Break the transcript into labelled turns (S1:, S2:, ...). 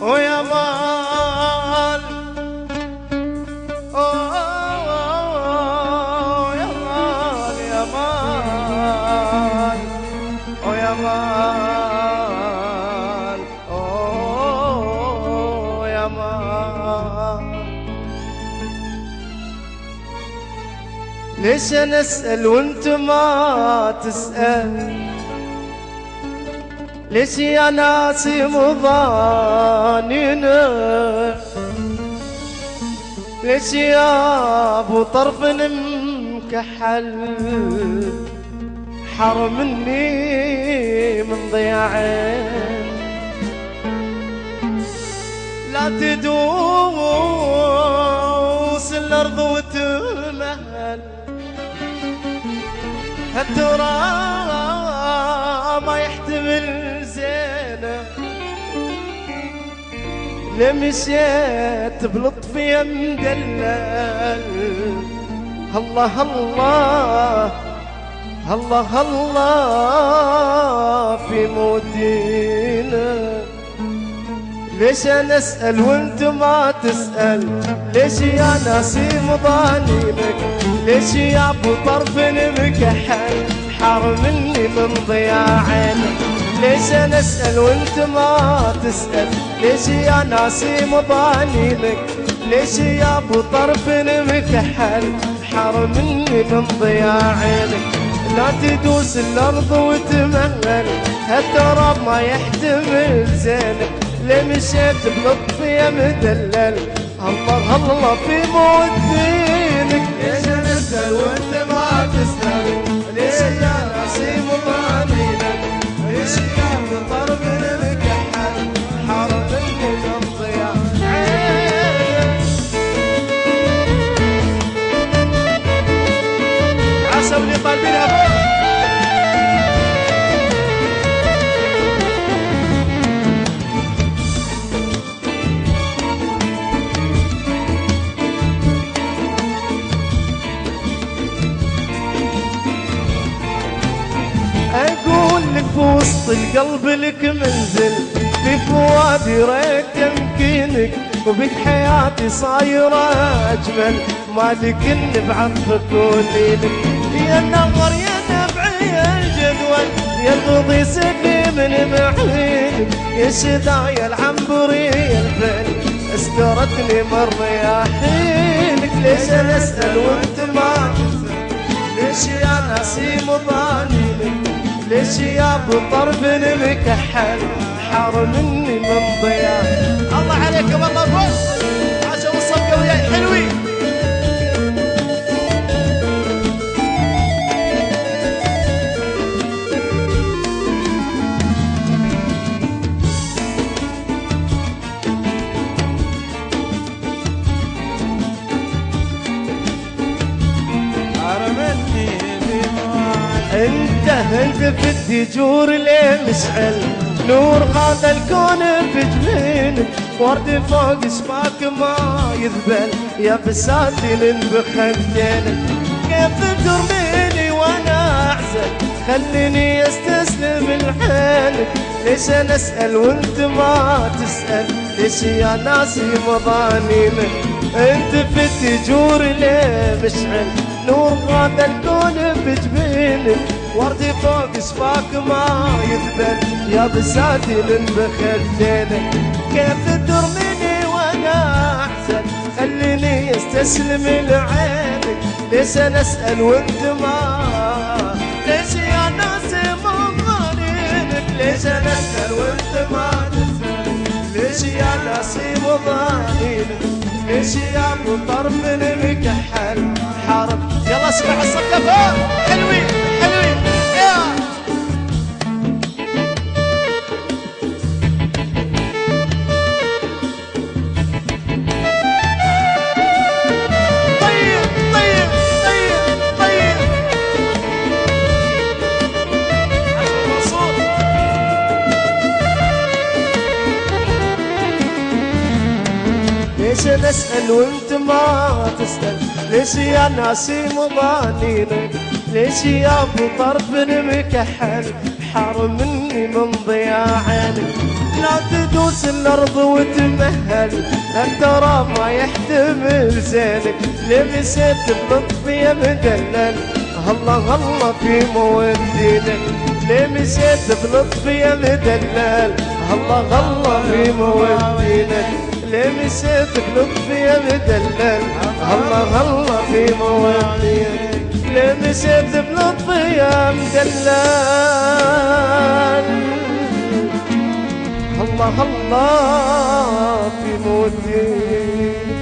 S1: ويا مال يا مال يا مال ويا مال يا مال. ليش انا اسال وانت ما تسال؟ ليش يا ناسي مضانينا؟ ليش يا ابو طرف مكحل حرمني من ضياعين؟ لا تدوس الارض وتمهل، هالتراب ما يحتمل زينه. لمشيت بلطف يا مدلل، الله الله الله الله في موتينا. ليش انا اسال وانت ما تسال؟ ليش يا ناسي مضانينك؟ ليش يا ابو طرف مكحل حرمني من ضياعينك؟ ليش انا اسال وانت ما تسال؟ ليش يا ناسي مضانينك؟ ليش يا ابو طرف مكحل حرمني من ضياعينك؟ لا تدوس الارض وتمهل، هالتراب ما يحتمل زينك. ليه مشيت بلطف يا مدلل، الله الله في موت دينك. ليش انا اسال وانت ما تسال؟ ليش يا ناسي مضانينك؟ ليش يا بطرف مكحل حرمني من ضياعينك؟ عسى اللي طالبينها في وسط القلب لك منزل، في فؤادي ريك تمكينك، وبك حياتي صايرة أجمل. مالك إن بعطفك وليلك يا النظر يا نبعي الجدول، يا الغضي سقي من بعينك، يا شدايا العنبري يا الفل استرتني من رياحينك. ليش أنا أسأل وأنت ما تسأل؟ ليش يا ناسي مضانينك؟ ليش يا ابو طرف مكحل حرمني من ضياع؟ الله عليكم الله اكبر، عاشوا الصفقه وياي حلوين. انت في الدجور ليه مشعل، نور هذا الكون في جبينك، ورد فوق شفاك ما يذبل، يا بساتين بخدينك. كيف ترميني وانا اعزل، خليني استسلم لحالك. ليش انا اسال وانت ما تسال؟ ليش يا ناسي مضانينك؟ انت في الدجور ليه مشعل، نور هذا الكون بجبينك، وردي فوق شفاك ما يذبل، يا بساتين بخدينك. كيف ترميني وانا احزن، خليني استسلم لعينك. ليش انا اسال وانت ما؟ ليش يا ناس مضانينك؟ ليش انا اسال وانت ما تسال؟ ليش يا ناس مضانينك؟ ليش يا ابو طرف مكحل حرب؟ يلا اسمع الصفقه حلوين حلوين يا طيب طيب طيب طيب. عشان منصور ليش انا اسال وانت ما تسال؟ ليش يا ناسي مضانينك؟ ليش يا ابو طرف مكحل حرمني من ضياعينك؟ لا تدوس بوس الارض وتمهل ترى ما يحتمل زينك لمست بلطف يا مدلل الله الله في مودينك لمست بلطف يا مدلل الله الله في مودينك لمست بلطف يا مدلل الله الله في مودينك لمست بلطف يا مدلل الله الله في مودينك